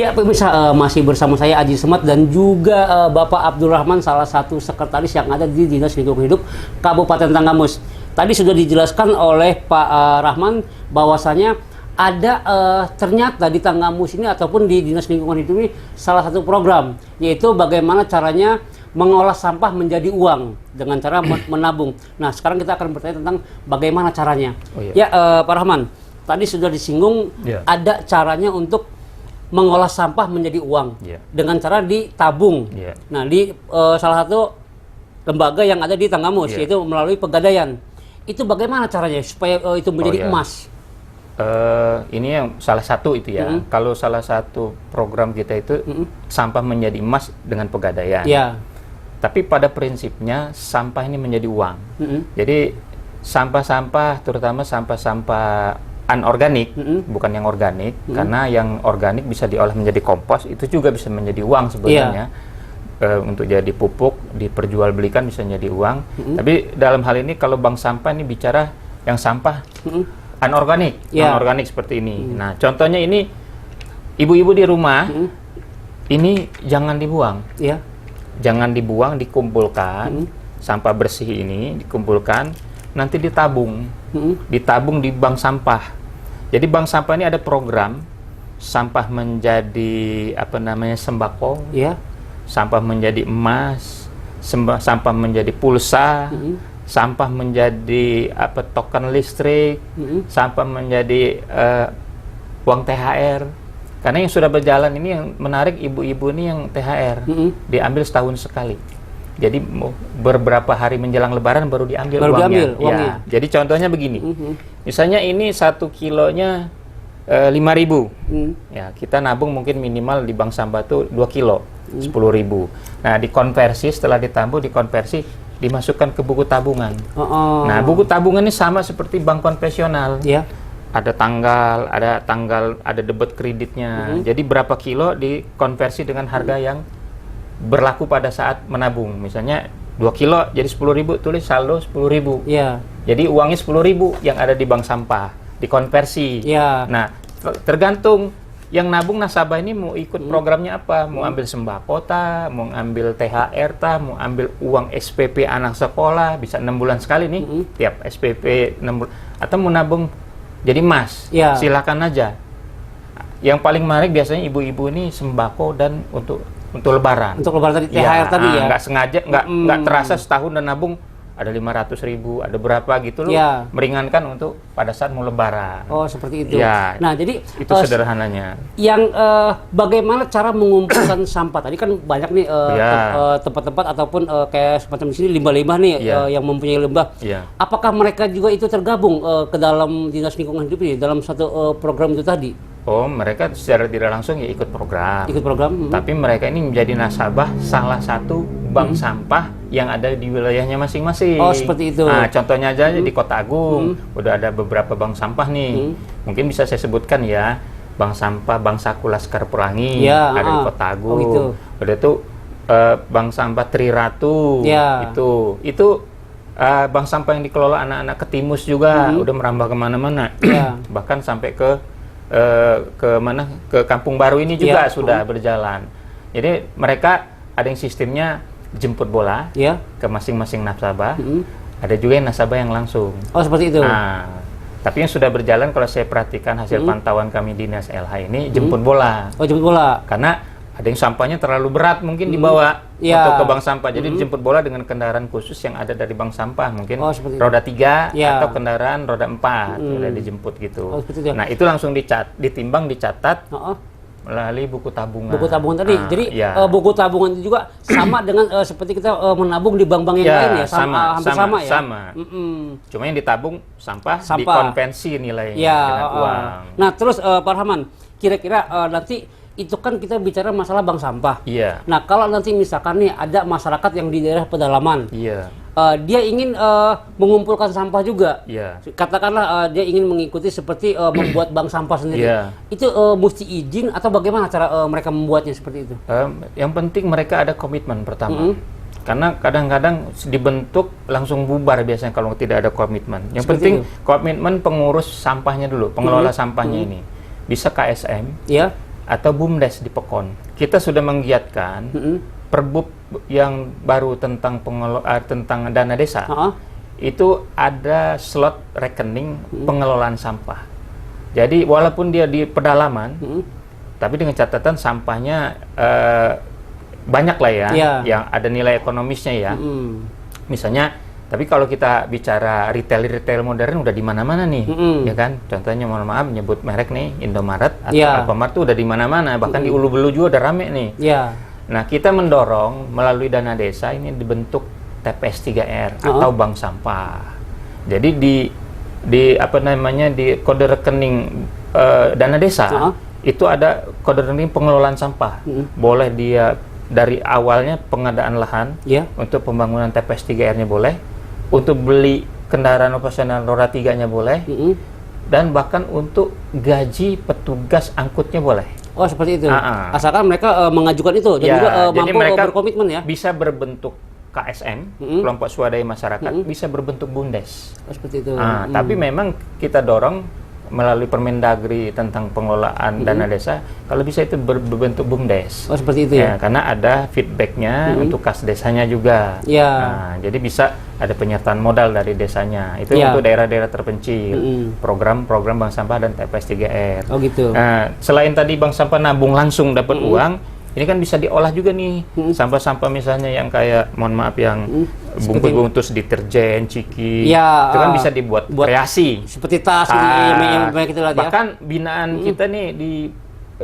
Ya, pemirsa, masih bersama saya Aji Semat dan juga Bapak Abdul Rahman, salah satu sekretaris yang ada di Dinas Lingkungan Hidup Kabupaten Tanggamus. Tadi sudah dijelaskan oleh Pak Rahman bahwasanya ada ternyata di Tanggamus ini ataupun di Dinas Lingkungan Hidup ini salah satu program, yaitu bagaimana caranya mengolah sampah menjadi uang dengan cara menabung. Nah, sekarang kita akan bertanya tentang bagaimana caranya. Oh, iya. Ya, Pak Rahman, tadi sudah disinggung ada caranya untuk mengolah sampah menjadi uang dengan cara ditabung. Nah, di salah satu lembaga yang ada di Tanggamus, yaitu melalui Pegadaian. Itu bagaimana caranya supaya itu menjadi emas? Ini yang salah satu itu ya. Kalau salah satu program kita itu sampah menjadi emas dengan Pegadaian. Tapi pada prinsipnya sampah ini menjadi uang. Jadi sampah-sampah, terutama sampah-sampah anorganik, bukan yang organik, karena yang organik bisa diolah menjadi kompos, itu juga bisa menjadi uang sebenarnya. Untuk jadi pupuk, diperjualbelikan bisa menjadi uang. Tapi dalam hal ini kalau bank sampah ini bicara yang sampah anorganik, anorganik seperti ini. Nah, contohnya ini ibu-ibu di rumah, ini jangan dibuang. Jangan dibuang, dikumpulkan, sampah bersih ini dikumpulkan, nanti ditabung. Ditabung di bank sampah. Jadi bank sampah ini ada program sampah menjadi sembako, sampah menjadi emas, sampah menjadi pulsa, sampah menjadi token listrik, sampah menjadi uang THR. Karena yang sudah berjalan ini yang menarik ibu-ibu ini yang THR diambil setahun sekali. Jadi beberapa hari menjelang Lebaran baru diambil uangnya. Jadi contohnya begini, misalnya ini 1 kilonya 5.000, ya kita nabung mungkin minimal di bank sampah itu 2 kilo, 10.000. Nah, dikonversi, setelah ditabung, dikonversi, dimasukkan ke buku tabungan. Nah, buku tabungan ini sama seperti bank konvensional. Ada tanggal, ada debit kreditnya. Jadi berapa kilo dikonversi dengan harga yang berlaku pada saat menabung. Misalnya 2 kilo jadi 10.000, tulis saldo 10.000. Jadi uangnya 10.000 yang ada di bank sampah, dikonversi. Nah, tergantung yang nabung nasabah ini mau ikut programnya apa, mau ambil sembako mau ambil THR mau ambil uang SPP anak sekolah, bisa 6 bulan sekali nih, tiap SPP 6 bulan, atau mau nabung jadi emas, silakan aja. Yang paling menarik biasanya ibu-ibu ini sembako dan untuk Lebaran. Untuk Lebaran tadi, THR tadi ya? Nggak sengaja, nggak terasa setahun dan nabung, ada 500.000, ada berapa gitu loh, meringankan untuk pada saat mau Lebaran. Oh, seperti itu. Nah, jadi itu sederhananya. Yang bagaimana cara mengumpulkan sampah? Tadi kan banyak nih tempat-tempat ataupun kayak semacam di sini limbah-limbah nih yang mempunyai limbah. Apakah mereka juga itu tergabung ke dalam Dinas Lingkungan Hidup ini dalam satu program itu tadi? Oh, mereka secara tidak langsung ya ikut program. Tapi mereka ini menjadi nasabah salah satu bank sampah yang ada di wilayahnya masing-masing. Oh, seperti itu. Nah, contohnya aja di Kota Agung, udah ada beberapa bank sampah nih. Mungkin bisa saya sebutkan ya, bank sampah Bank Saku Laskar Pelangi ada di Kota Agung. Udah itu bank sampah Triratu. Itu bank sampah yang dikelola anak-anak Ketimus juga, udah merambah kemana-mana. Bahkan sampai ke Kampung Baru ini juga sudah berjalan. Jadi mereka ada yang sistemnya jemput bola ke masing-masing nasabah, ada juga yang nasabah yang langsung. Oh, seperti itu. Nah, tapi yang sudah berjalan kalau saya perhatikan hasil pantauan kami Dinas LH ini jemput bola. Oh, jemput bola. Karena ada yang sampahnya terlalu berat mungkin dibawa untuk ke bank sampah. Jadi dijemput bola dengan kendaraan khusus yang ada dari bank sampah. Mungkin roda 3 atau kendaraan roda 4 udah dijemput gitu. Nah, itu langsung ditimbang, dicatat melalui buku tabungan. Buku tabungan tadi. Jadi buku tabungan itu juga sama dengan seperti kita menabung di bank-bank yang lain ya? Hampir sama ya? Sama. Cuma yang ditabung sampah. Dikonvensi nilainya dengan uang. Nah, terus Pak Rahman, kira-kira nanti itu kan kita bicara masalah bank sampah. Nah, kalau nanti misalkan nih ada masyarakat yang di daerah pedalaman, dia ingin mengumpulkan sampah juga. Katakanlah dia ingin mengikuti seperti membuat bank sampah sendiri. Itu mesti izin atau bagaimana cara mereka membuatnya seperti itu? Yang penting mereka ada komitmen pertama. Karena kadang-kadang dibentuk langsung bubar biasanya kalau tidak ada komitmen. Yang penting komitmen pengurus sampahnya dulu, pengelola sampahnya ini. Bisa KSM. atau BUMDes di Pekon. Kita sudah menggiatkan Perbup yang baru tentang tentang dana desa. Itu ada slot rekening pengelolaan sampah. Jadi walaupun dia di pedalaman, tapi dengan catatan sampahnya banyak lah ya, yang ada nilai ekonomisnya ya. Misalnya, tapi kalau kita bicara retail modern udah di mana-mana nih, ya kan? Contohnya mohon maaf nyebut merek nih, Indomaret atau Alfamart tuh udah di mana-mana, bahkan di Ulu Belu juga udah rame nih. Nah, kita mendorong melalui dana desa ini dibentuk TPS 3R atau bank sampah. Jadi di apa namanya di kode rekening dana desa itu ada kode rekening pengelolaan sampah. Boleh dia dari awalnya pengadaan lahan untuk pembangunan TPS 3R-nya boleh, untuk beli kendaraan operasional roda 3-nya boleh, dan bahkan untuk gaji petugas angkutnya boleh. Oh, seperti itu. Asalkan mereka mengajukan itu dan juga jadi mampu mereka berkomitmen ya. Bisa berbentuk KSM, kelompok swadaya masyarakat, bisa berbentuk BUMDes. Oh, seperti itu. Tapi memang kita dorong melalui Permendagri tentang pengelolaan dana desa, kalau bisa itu berbentuk BUMDes. Oh, seperti itu ya. Karena ada feedbacknya untuk kas desanya juga. Nah, jadi bisa ada penyertaan modal dari desanya. Itu untuk daerah-daerah terpencil. Program-program bank sampah dan TPS 3R. Oh, gitu. Nah, selain tadi bank sampah nabung langsung dapat uang, ini kan bisa diolah juga nih, sampah-sampah misalnya yang kayak, mohon maaf, yang bungkus-bungkus deterjen, ciki, itu kan bisa dibuat kreasi. Seperti tas, yang banyak itu lah. Bahkan binaan kita nih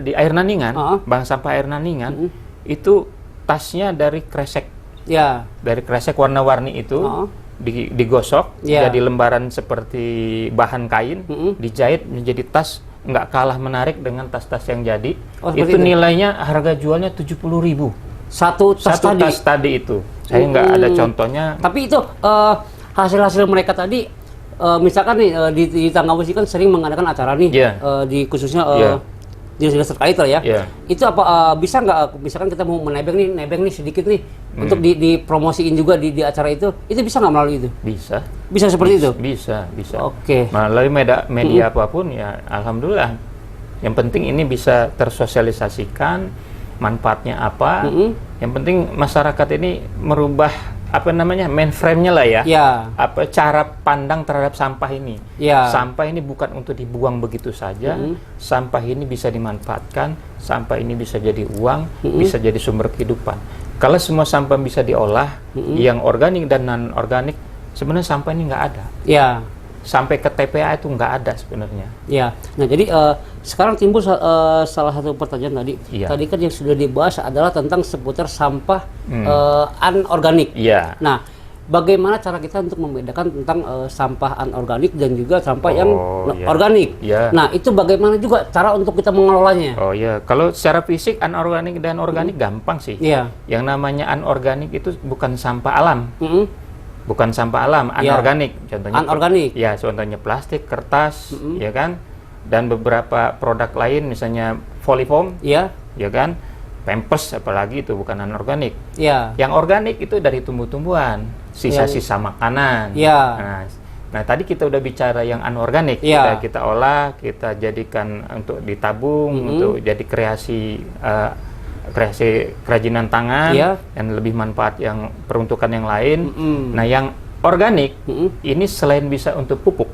di Air Naningan, bank sampah Air Naningan, itu tasnya dari kresek. Dari kresek warna-warni itu, digosok, jadi lembaran seperti bahan kain, dijahit menjadi tas. Nggak kalah menarik dengan tas-tas yang jadi. Itu nilainya, harga jualnya 70.000. Satu tas tadi itu. Saya nggak ada contohnya. Tapi itu hasil-hasil mereka tadi, misalkan nih di Tanggamus kan sering mengadakan acara nih, di khususnya dinas terkait lah ya. Itu apa bisa nggak, misalkan kita mau nebeng nih sedikit nih untuk dipromosiin juga di acara itu bisa nggak melalui itu? Bisa seperti itu? Bisa. Oke. Melalui media apapun ya, alhamdulillah. Yang penting ini bisa tersosialisasikan manfaatnya apa. Yang penting masyarakat ini merubah apa namanya mainframe-nya lah ya. Apa cara pandang terhadap sampah ini. Sampah ini bukan untuk dibuang begitu saja. Sampah ini bisa dimanfaatkan. Sampah ini bisa jadi uang, bisa jadi sumber kehidupan. Kalau semua sampah bisa diolah, yang organik dan non organik, sebenarnya sampah ini nggak ada. Sampai ke TPA itu nggak ada sebenarnya. Nah jadi sekarang timbul salah satu pertanyaan tadi. Tadi kan yang sudah dibahas adalah tentang seputar sampah anorganik. Nah, bagaimana cara kita untuk membedakan tentang sampah anorganik dan juga sampah yang organik? Nah, itu bagaimana juga cara untuk kita mengelolanya? Kalau secara fisik anorganik dan organik gampang sih. Yang namanya anorganik itu bukan sampah alam. Bukan sampah alam, anorganik. Contohnya anorganik. Contohnya plastik, kertas, ya kan? Dan beberapa produk lain misalnya Folifoam, ya kan? Pampers apalagi itu bukan anorganik. Yang organik itu dari tumbuh-tumbuhan, sisa-sisa makanan. Nah, tadi kita udah bicara yang anorganik. Kita olah, kita jadikan untuk ditabung, untuk jadi kreasi kerajinan tangan, dan lebih manfaat yang peruntukan yang lain. Nah, yang organik ini selain bisa untuk pupuk,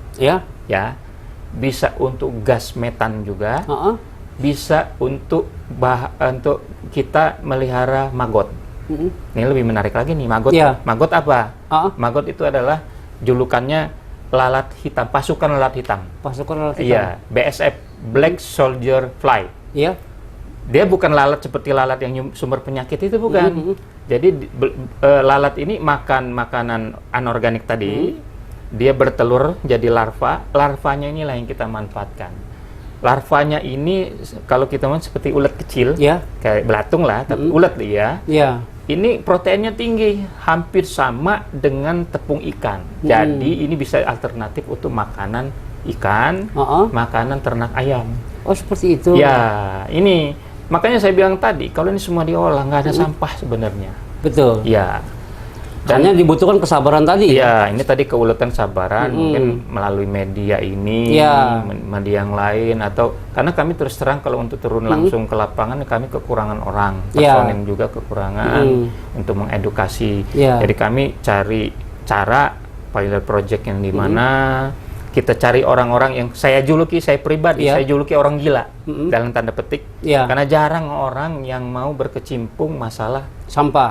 bisa untuk gas metan juga, bisa untuk kita melihara maggot. Ini lebih menarik lagi nih, maggot. Maggot apa? Maggot itu adalah julukannya lalat hitam, pasukan lalat hitam. BSF, Black Soldier Fly. Dia bukan lalat seperti lalat yang sumber penyakit itu, bukan. Jadi lalat ini makan makanan anorganik tadi, dia bertelur jadi larva. Larvanya inilah yang kita manfaatkan. Larvanya ini kalau kita mau seperti ulat kecil, kayak belatung lah, tapi ulat Ini proteinnya tinggi, hampir sama dengan tepung ikan. Jadi ini bisa alternatif untuk makanan ikan, makanan ternak ayam. Oh, seperti itu. Ini makanya saya bilang tadi, kalau ini semua diolah, nggak ada sampah sebenarnya. Betul. Hanya dibutuhkan kesabaran tadi. Ya, ini tadi keuletan sabaran, mungkin melalui media ini, media yang lain, atau karena kami terus terang kalau untuk turun langsung ke lapangan, kami kekurangan orang, personil juga kekurangan untuk mengedukasi. Jadi kami cari cara pilot project yang dimana kita cari orang-orang yang saya pribadi, saya juluki orang gila dalam tanda petik, karena jarang orang yang mau berkecimpung masalah sampah.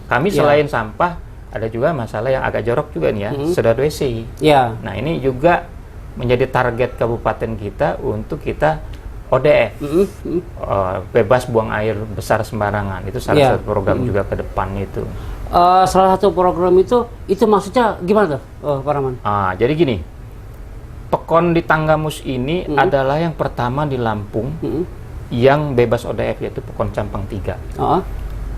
Kami selain sampah, ada juga masalah yang agak jorok juga nih ya, sedot WC. Nah ini juga menjadi target kabupaten kita untuk kita ODF, bebas buang air besar sembarangan. Itu salah satu program juga ke depan itu. Salah satu program itu maksudnya gimana tuh, Pak Rahman? Jadi gini, Pekon di Tanggamus ini adalah yang pertama di Lampung yang bebas ODF, yaitu Pekon Campang 3.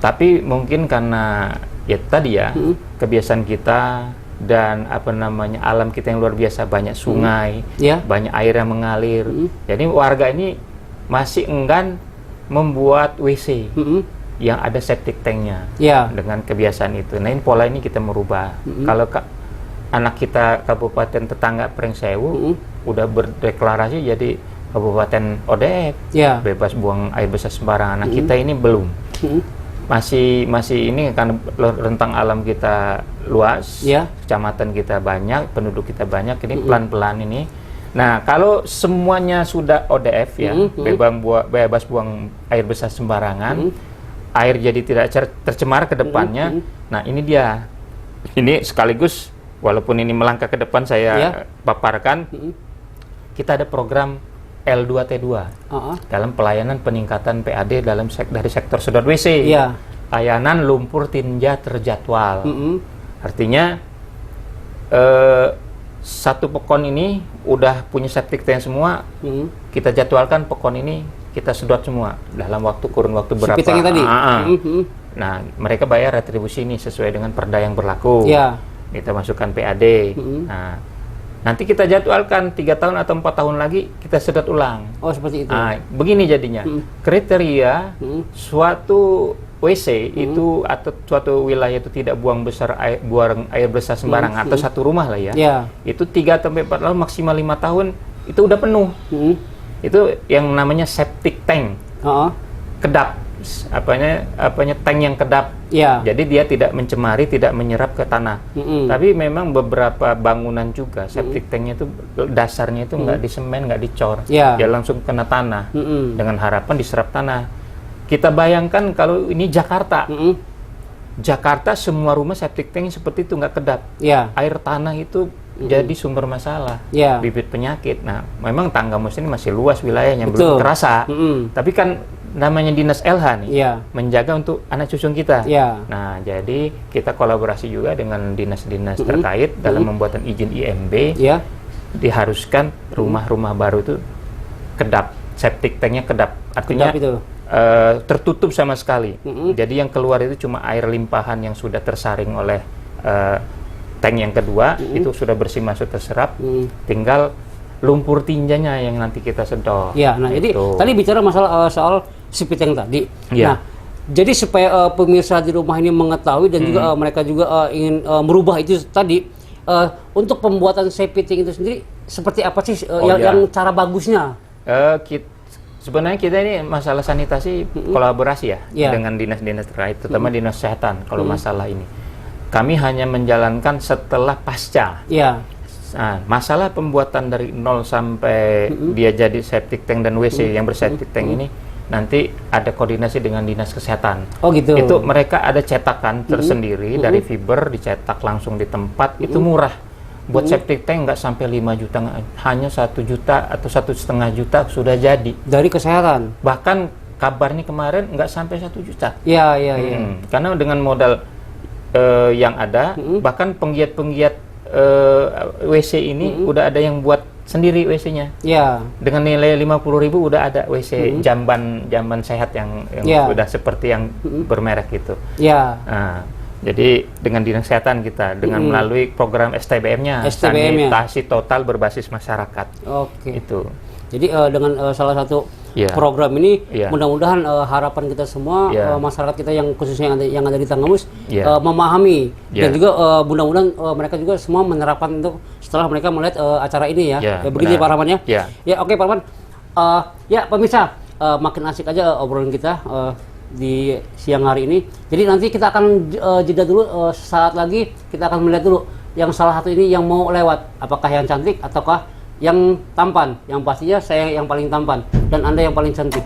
Tapi mungkin karena ya tadi ya kebiasaan kita dan alam kita yang luar biasa, banyak sungai, banyak air yang mengalir. Jadi warga ini masih enggan membuat WC yang ada septic tanknya dengan kebiasaan itu. Nah ini pola ini kita merubah. Kalau anak kita kabupaten tetangga Pringsewu udah berdeklarasi jadi kabupaten ODF, bebas buang air besar sembarangan. Nah kita ini belum. Masih ini kan rentang alam kita luas, kecamatan kita banyak, penduduk kita banyak, ini pelan-pelan ini. Nah, kalau semuanya sudah ODF ya, bebas buang air besar sembarangan, air jadi tidak tercemar ke depannya. Nah, ini dia. Ini sekaligus, walaupun ini melangkah ke depan saya paparkan, kita ada program L2T2 dalam pelayanan peningkatan PAD dari sektor sedot WC. Layanan lumpur tinja terjadwal. Artinya satu Pekon ini udah punya septic tank semua, kita jadwalkan Pekon ini kita sedot semua dalam kurun waktu berapa. Tadi. Nah, mereka bayar retribusi ini sesuai dengan perda yang berlaku. Kita masukkan PAD. Nah, nanti kita jadwalkan 3 tahun atau 4 tahun lagi kita sedot ulang. Oh, seperti itu. Begini jadinya. Kriteria suatu WC itu atau suatu wilayah itu tidak buang air besar sembarangan atau satu rumah lah ya. Itu 3 sampai 4 tahun, maksimal 5 tahun itu udah penuh. Itu yang namanya septic tank. Kedap. Apanya tank yang kedap. Jadi dia tidak mencemari, tidak menyerap ke tanah. Tapi memang beberapa bangunan juga septic tanknya itu dasarnya itu nggak disemen, nggak dicor, dia langsung kena tanah dengan harapan diserap tanah. Kita bayangkan kalau ini Jakarta, Jakarta semua rumah septic tank seperti itu nggak kedap, air tanah itu jadi sumber masalah, bibit penyakit. Nah, memang Tanggamus ini masih luas wilayahnya, belum terasa. Tapi kan namanya dinas LH nih, menjaga untuk anak cucu kita. Nah, jadi kita kolaborasi juga dengan dinas-dinas terkait dalam pembuatan izin IMB. Diharuskan rumah-rumah baru itu kedap, septic tanknya kedap. Artinya tertutup sama sekali. Jadi yang keluar itu cuma air limpahan yang sudah tersaring oleh tank yang kedua, itu sudah bersih masuk terserap. Tinggal lumpur tinjanya yang nanti kita sedot. Nah jadi tadi bicara masalah soal septic tank tadi. Nah, jadi supaya pemirsa di rumah ini mengetahui dan juga mereka juga ingin merubah itu tadi, untuk pembuatan septic tank itu sendiri seperti apa sih yang cara bagusnya? Sebenarnya kita ini masalah sanitasi kolaborasi ya dengan dinas-dinas terkait, terutama dinas kesehatan kalau masalah ini. Kami hanya menjalankan setelah pasca. Nah, masalah pembuatan dari nol sampai dia jadi septic tank dan WC yang berseptic tank ini nanti ada koordinasi dengan dinas kesehatan. Oh gitu. Itu mereka ada cetakan tersendiri dari fiber, dicetak langsung di tempat, itu murah. Buat septic tank nggak sampai 5 juta, hanya 1 juta atau 1,5 juta sudah jadi. Dari kesehatan. Bahkan kabarnya kemarin nggak sampai 1 juta. Karena dengan modal yang ada, bahkan penggiat-penggiat WC ini udah ada yang buat sendiri WC-nya. Dengan nilai 50.000 udah ada WC jamban sehat yang udah seperti yang bermerek itu. Nah, jadi dengan dinas kesehatan kita dengan melalui program STBM-nya, sanitasi total berbasis masyarakat. Itu. Jadi dengan salah satu program ini. Mudah-mudahan harapan kita semua masyarakat kita yang khususnya yang ada di Tanggamus memahami dan juga mudah-mudahan mereka juga semua menerapkan untuk setelah mereka melihat acara ini ya. Begitu ya Pak Rahman ya. Ya oke Pak Rahman. Ya pemirsa, makin asik aja obrolan kita di siang hari ini. Jadi nanti kita akan jeda dulu, saat lagi kita akan melihat dulu yang salah satu ini yang mau lewat, apakah yang cantik ataukah yang tampan. Yang pastinya saya yang paling tampan dan Anda yang paling cantik.